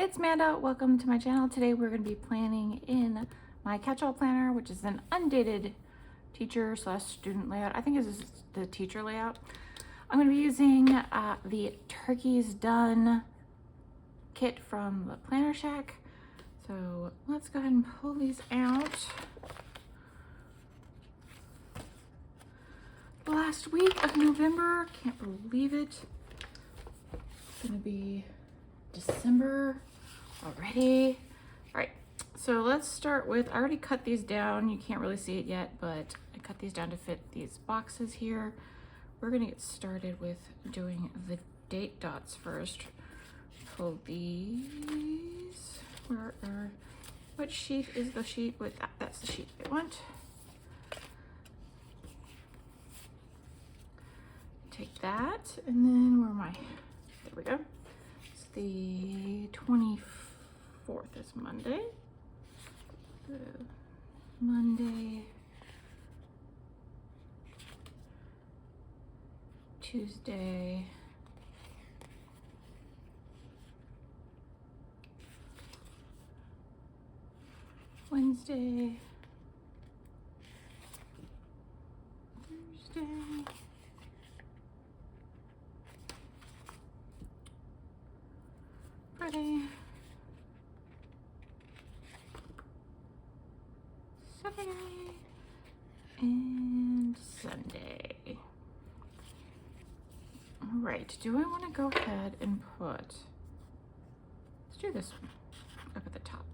it's Manda. Welcome to my channel. Today we're going to be planning in my Catchall planner, which is an undated teacher/student layout. I think this is the teacher layout. I'm going to be using the Turkeys Dunn kit from the Planner Shack. So let's go ahead and pull these out. Last week of November, can't believe it. It's going to be December already. All right, so let's start with, I already cut these down. You can't really see it yet, but I cut these down to fit these boxes here. We're gonna get started with doing the date dots first. Pull these, what sheet is the sheet with that? That's the sheet I want. Take that, and then where am I? There we go. It's the 24th is Monday. Monday, Tuesday, Wednesday, Thursday, Friday, Saturday, and Sunday. All right, do I want to go ahead and put, let's do this one up at the top.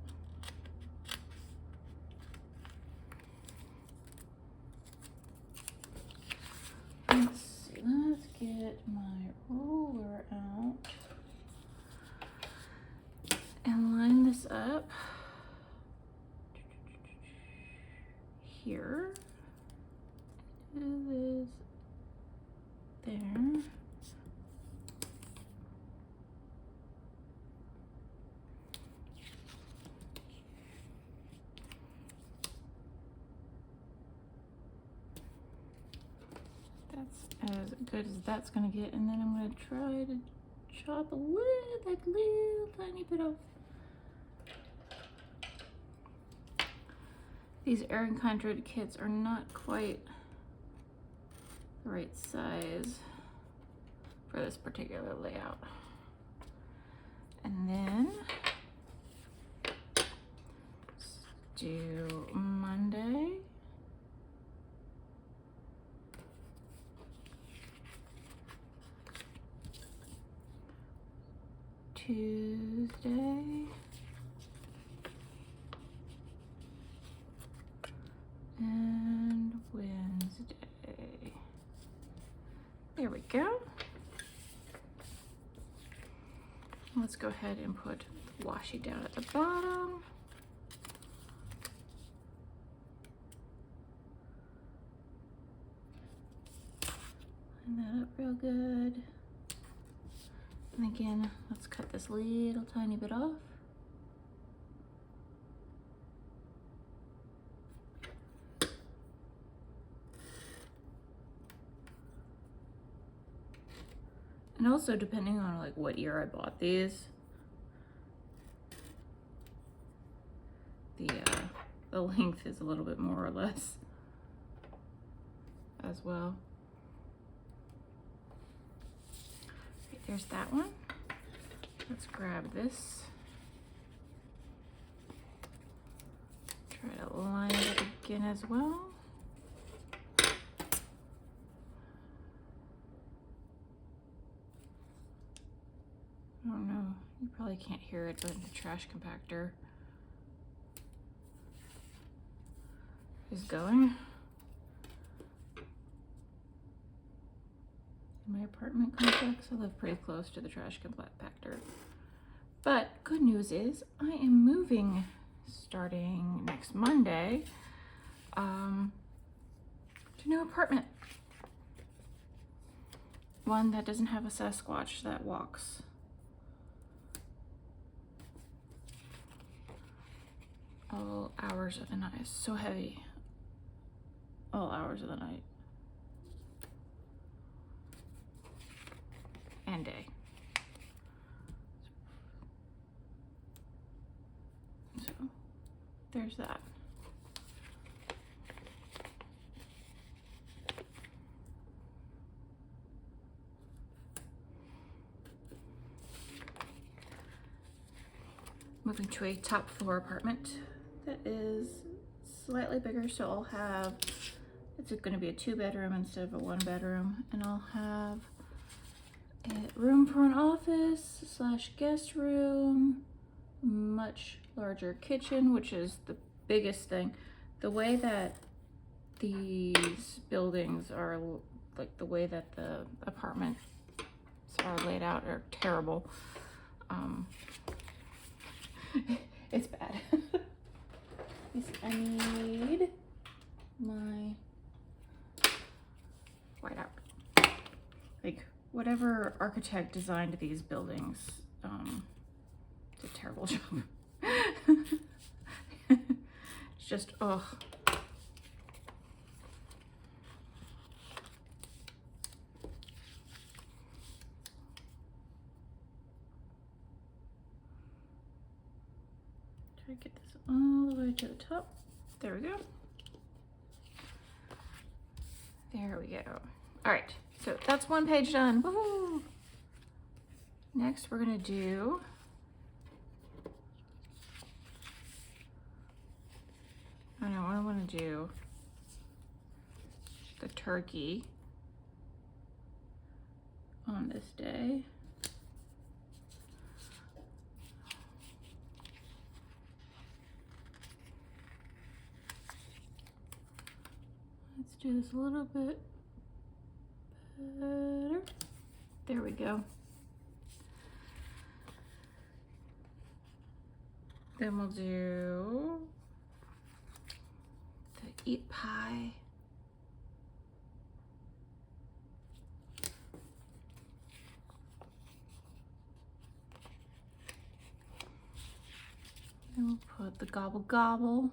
Let's see, let's get my ruler out and line this up here. It is there. That's as good as that's gonna get, and then I'm gonna try to chop a little tiny bit off. These Erin Condren kits are not quite the right size for this particular layout. And then let's do Monday, Tuesday, and Wednesday. There we go. Let's go ahead and put the washi down at the bottom. Line that up real good. And again, let's cut this little tiny bit off. And also, depending on like what year I bought these, the length is a little bit more or less as well. Okay, there's that one. Let's grab this. Try to line it up again as well. Oh no, you probably can't hear it, but the trash compactor is going. In my apartment complex, I live pretty close to the trash compactor. But good news is I am moving starting next Monday to a new apartment. One that doesn't have a Sasquatch that walks. All hours of the night. It's so heavy. All hours of the night. And day. there's that. Moving to a top floor apartment that is slightly bigger, so I'll have, it's going to be a 2-bedroom instead of a 1-bedroom, and I'll have a room for an office / guest room, much larger kitchen, which is the biggest thing. The way that these buildings are, like the way that the apartments are laid out, are terrible. It's bad. I need my whiteout. Like, whatever architect designed these buildings did a terrible job. It's just, ugh. Try to get this all the way to the top. There we go. There we go. All right, so that's one page done. Woohoo! Next, we're gonna do I want to do the turkey on this day. Let's do this a little bit better. There we go. Then we'll do the eat pie. Then we'll put the gobble gobble.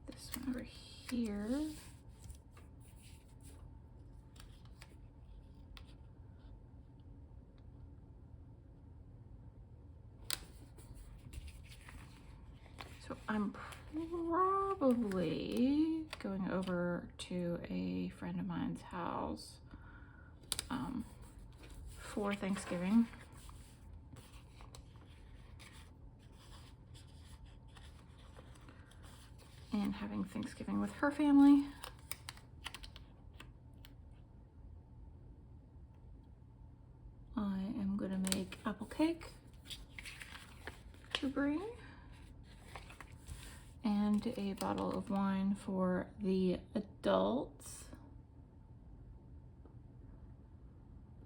This one over here. So I'm probably going over to a friend of mine's house for Thanksgiving. And having Thanksgiving with her family. I am gonna make apple cake to bring. And a bottle of wine for the adults.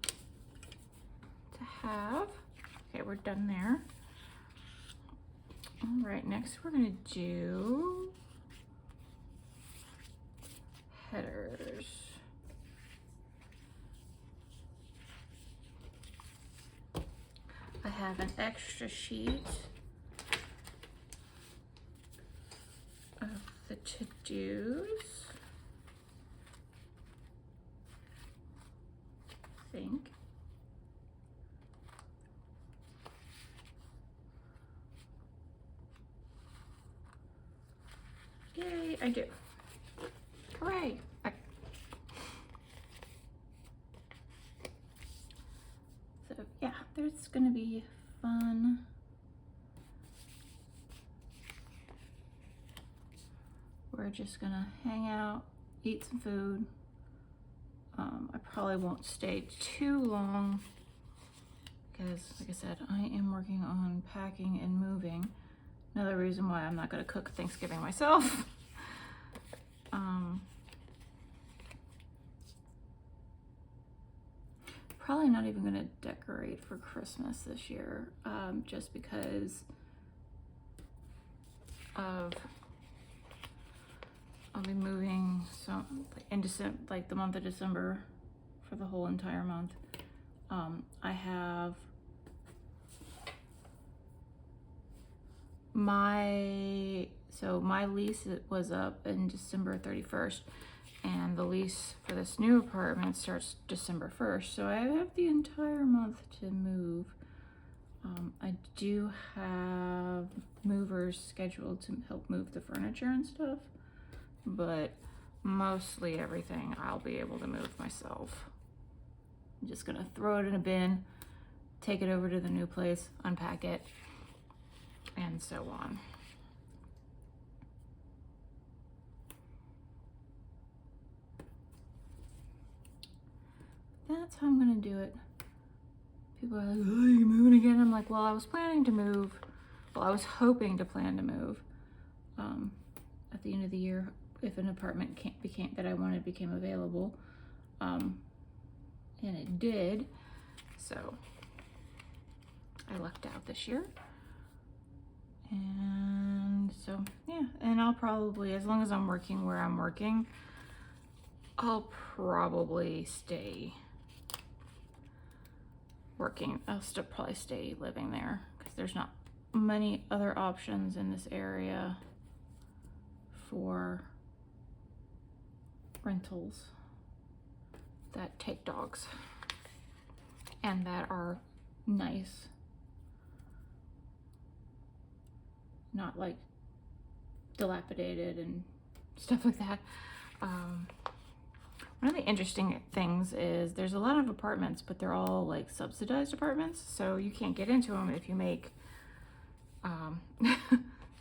To have. Okay, we're done there. All right, next we're gonna do headers. I have an extra sheet of the to-dos. I think. Yay, I do. Hooray. So yeah, there's gonna be fun. We're just gonna hang out, eat some food. I probably won't stay too long because, like I said, I am working on packing and moving. Another reason why I'm not gonna cook Thanksgiving myself. Probably not even gonna decorate for Christmas this year, just because of I'll be moving in December, like the month of December, for the whole entire month. I have my lease was up in December 31st, and the lease for this new apartment starts December 1st, so I have the entire month to move. I do have movers scheduled to help move the furniture and stuff, but mostly everything I'll be able to move myself. I'm just gonna throw it in a bin, take it over to the new place, unpack it, and so on. That's how I'm gonna do it. People are like, oh, you're moving again? I'm like, well, I was planning to move. Well, I was hoping to plan to move at the end of the year if an apartment that I wanted became available. And it did. So I lucked out this year. And so, yeah. And I'll probably, as long as I'm working where I'm working, I'll probably stay working. I'll still probably stay living there because there's not many other options in this area for rentals that take dogs and that are nice, not like dilapidated and stuff like that. One of the interesting things is there's a lot of apartments, but they're all like subsidized apartments, so you can't get into them if you make the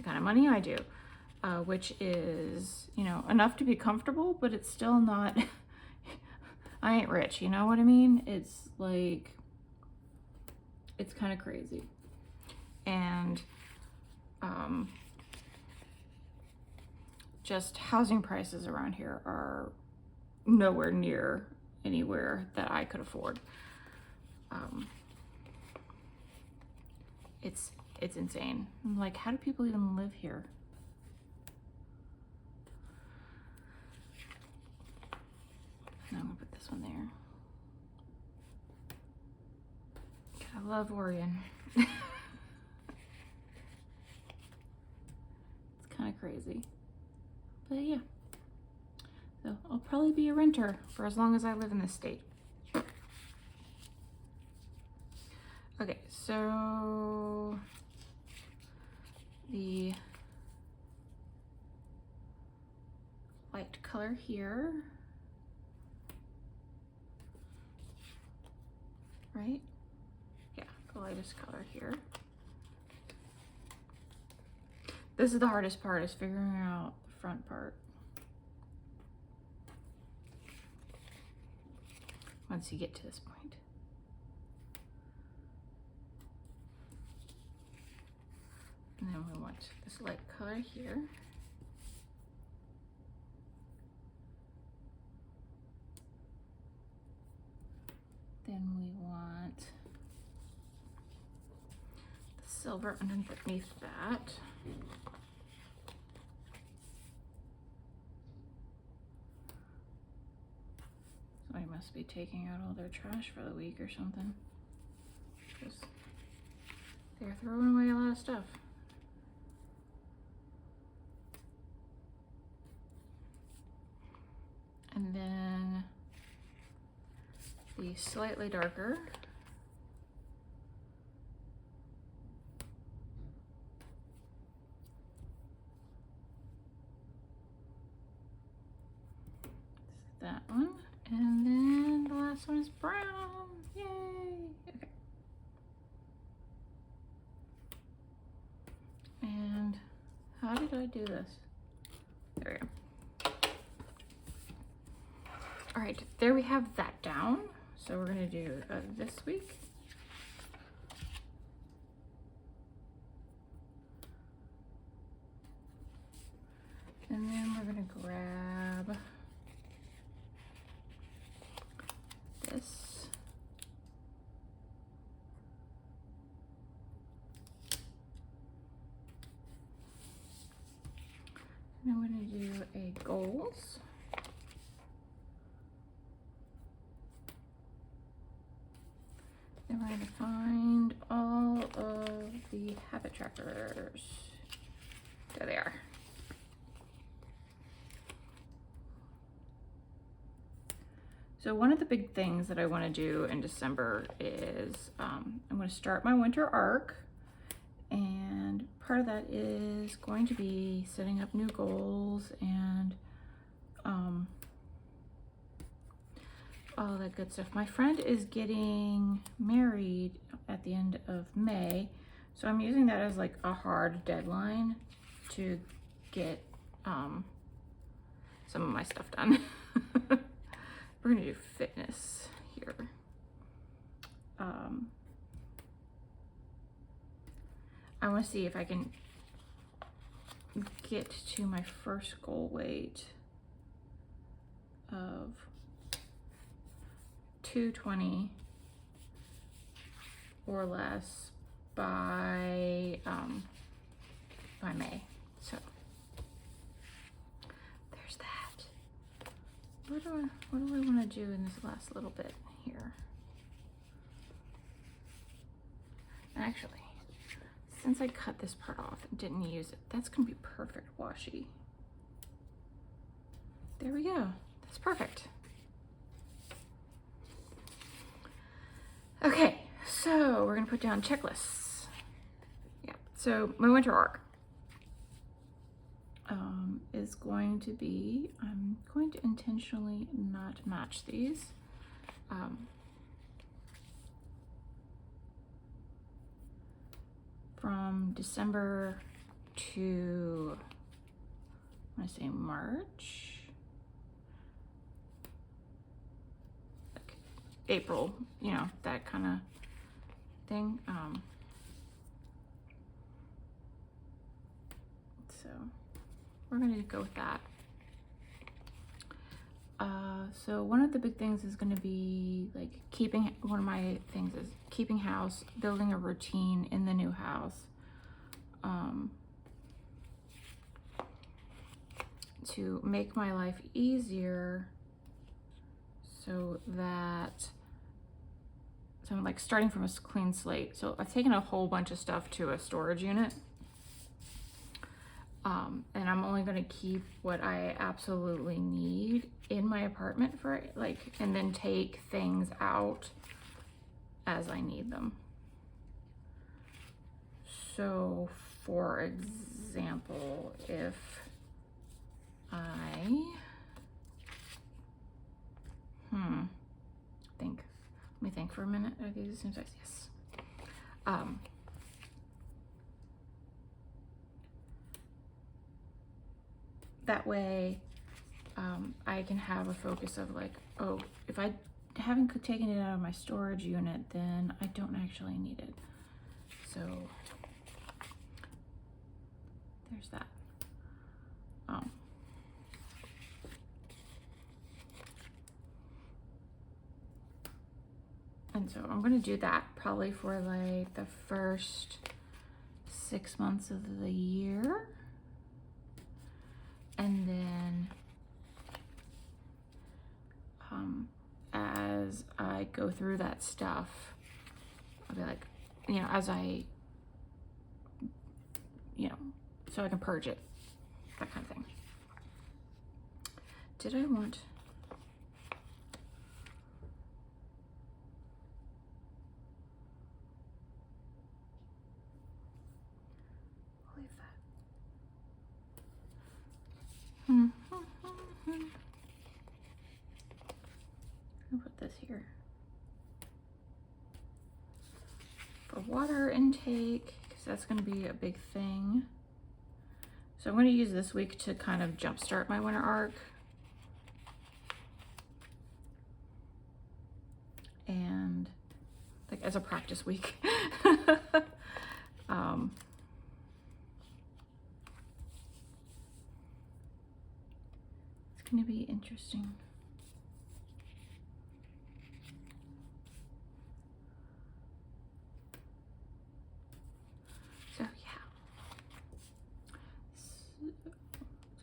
kind of money I do, which is, you know, enough to be comfortable, but it's still not, I ain't rich, you know what I mean? It's like, it's kind of crazy. And just housing prices around here are nowhere near anywhere that I could afford. It's insane. I'm like, how do people even live here? Now I'm gonna put this one there. I love Oregon. It's kind of crazy, but yeah. So I'll probably be a renter for as long as I live in this state. Okay, so the light color here, right? Yeah, the lightest color here. This is the hardest part, is figuring out the front part. Once you get to this point. And then we want this light color here. Then we want the silver underneath that. Somebody must be taking out all their trash for the week or something, because they're throwing away a lot of stuff. And then the slightly darker that one, and then the last one is brown. Yay! Okay. And how did I do this? There we go. All right, there we have that down. So we're gonna do this week. And then we're gonna grab this. And I'm gonna do a goals. And we're going to find all of the habit trackers. There they are. So one of the big things that I want to do in December is I'm going to start my winter arc, and part of that is going to be setting up new goals and all that good stuff. My friend is getting married at the end of May, so I'm using that as like a hard deadline to get some of my stuff done. We're gonna do fitness here. I want to see if I can get to my first goal weight of 220 or less by May. So there's that. What do I want to do in this last little bit here? Actually, since I cut this part off and didn't use it, that's gonna be perfect washi. There we go. That's perfect. Okay, so we're gonna put down checklists. Yeah, so my winter arc is going to be, I'm going to intentionally not match these. From December to, I want to say March, like April, you know, that kind of thing. So we're going to go with that. So one of the big things is going to be like one of my things is keeping house, building a routine in the new house. To make my life easier so I'm like starting from a clean slate. So I've taken a whole bunch of stuff to a storage unit. And I'm only going to keep what I absolutely need in my apartment for like, and then take things out as I need them. So for example, if let me think for a minute. Are these the same size? Yes. That way, I can have a focus of like, oh, if I haven't taken it out of my storage unit, then I don't actually need it. So there's that. And so I'm gonna do that probably for like the first 6 months of the year. And then as I go through that stuff, I'll be like, you know, so I can purge it, that kind of thing. Did I want... I'll put this here. For water intake, because that's going to be a big thing. So I'm going to use this week to kind of jumpstart my winter arc. And like as a practice week. It's going to be interesting. So yeah.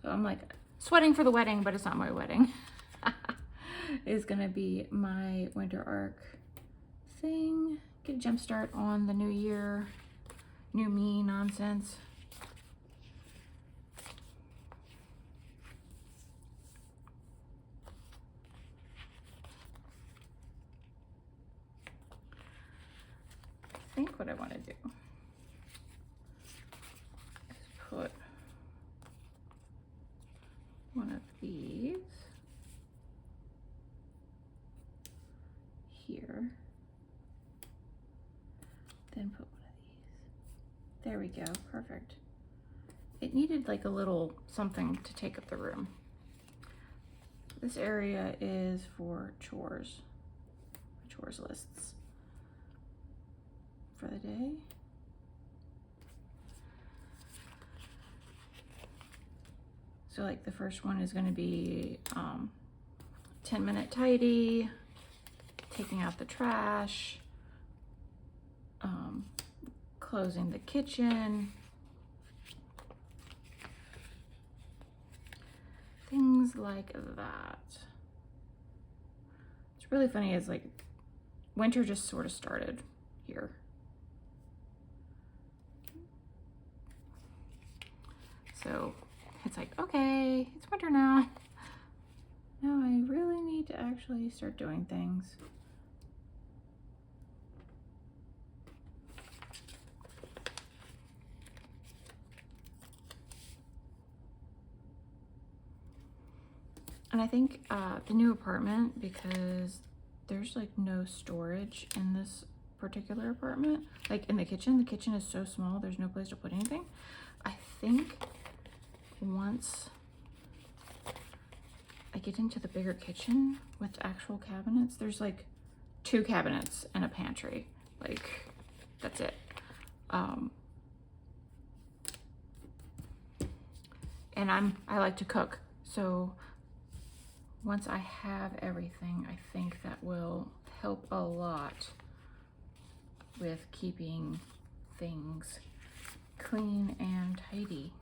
So I'm like sweating for the wedding, but it's not my wedding. Is going to be my winter arc thing. Get a jump start on the new year, new me nonsense. what I want to do is put one of these here, then put one of these. There we go, perfect. It needed like a little something to take up the room. This area is for chores lists for the day. So like the first one is going to be 10-minute tidy, taking out the trash, closing the kitchen, things like that. It's really funny is like winter just sort of started here. So it's like, okay, it's winter now. Now I really need to actually start doing things. And I think the new apartment, because there's like no storage in this particular apartment, like in the kitchen is so small, there's no place to put anything. I think once I get into the bigger kitchen with actual cabinets, there's like 2 cabinets and a pantry. Like, that's it. And I like to cook, so once I have everything, I think that will help a lot with keeping things clean and tidy.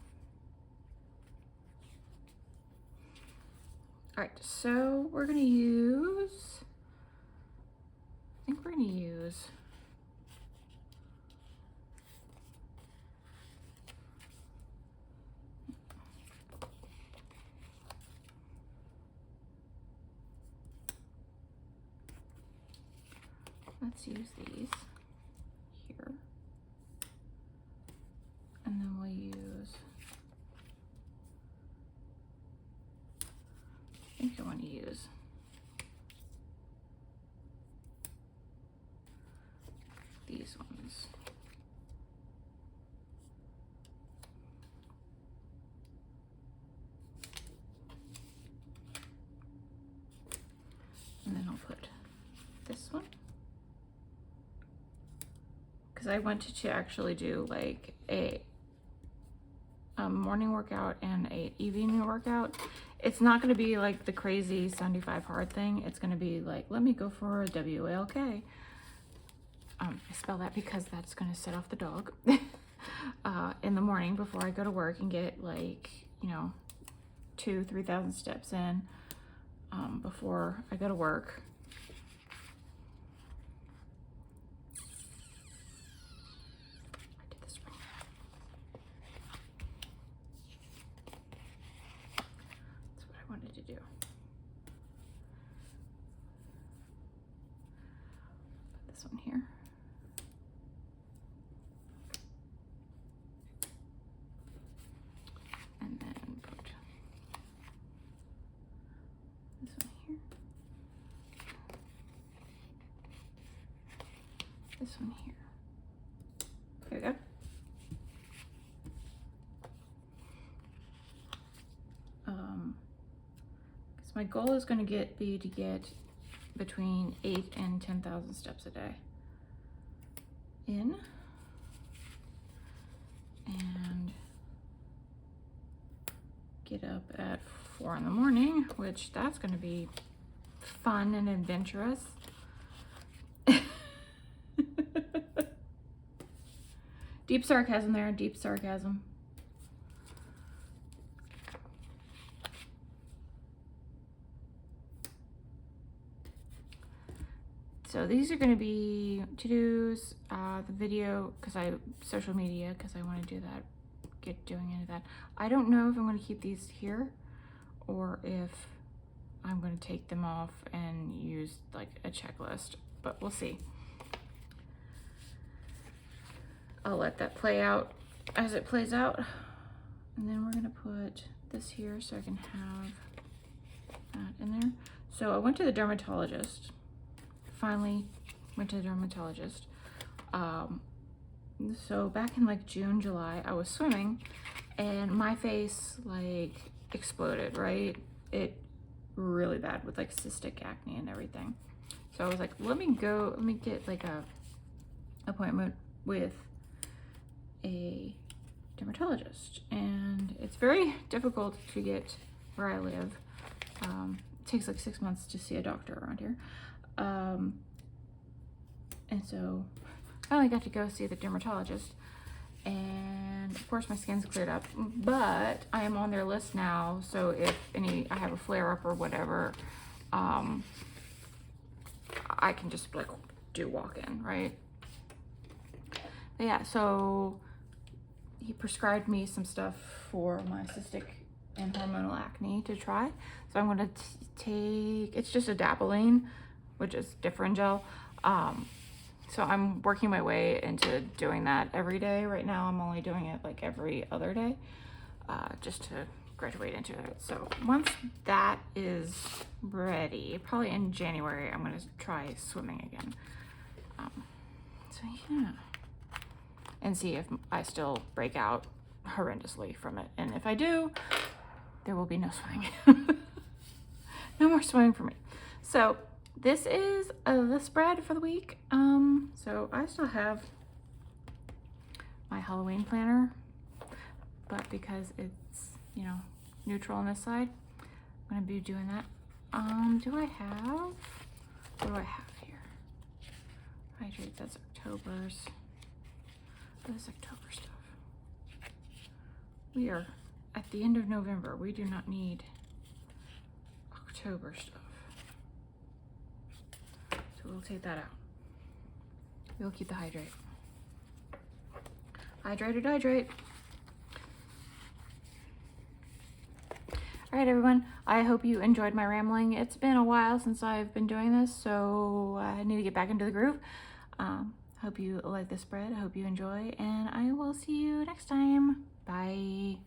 All right, so we're gonna use, I think we're gonna use let's use these here, and then we'll use, I think I want to use these ones. And then I'll put this one, because I wanted to actually do like a morning workout and a evening workout. It's not going to be like the crazy 75 hard thing. It's going to be like, let me go for a WLK. I spell that because that's going to set off the dog in the morning before I go to work and get like, you know, 2,000-3,000 steps in before I go to work. Wanted to do. Put this one here. And then put this one here. This one here. There we go. My goal is going to be to get between 8,000 and 10,000 steps a day in, and get up at 4 in the morning, which that's going to be fun and adventurous. Deep sarcasm there, deep sarcasm. So these are going to be to-dos, the video, social media, because I want to do that, get doing into that. I don't know if I'm going to keep these here or if I'm going to take them off and use like a checklist, but we'll see. I'll let that play out as it plays out. And then we're gonna put this here so I can have that in there. So I went to the dermatologist. Finally went to the dermatologist. So back in like June, July, I was swimming and my face like exploded, right? It really bad with like cystic acne and everything. So I was like, let me get like a appointment with a dermatologist. And it's very difficult to get where I live. It takes like 6 months to see a doctor around here. And so I finally got to go see the dermatologist, and of course my skin's cleared up, but I am on their list now. So if I have a flare up or whatever, I can just like do walk-in, right? But yeah, so he prescribed me some stuff for my cystic and hormonal acne to try. So I'm gonna take, it's just adapalene, which is different gel. So I'm working my way into doing that every day. Right now I'm only doing it like every other day, just to graduate into it. So once that is ready, probably in January, I'm gonna try swimming again. So yeah, and see if I still break out horrendously from it. And if I do, there will be no swimming. No more swimming for me. So this is the spread for the week. So I still have my Halloween planner, but because it's, you know, neutral on this side, I'm gonna be doing that. What do I have here? Hydrate, that's October's. What is October stuff? We are at the end of November. We do not need October stuff. So we'll take that out. We'll keep the hydrate. Hydrate. All right, everyone. I hope you enjoyed my rambling. It's been a while since I've been doing this, so I need to get back into the groove. Hope you like the spread. I hope you enjoy, and I will see you next time. Bye.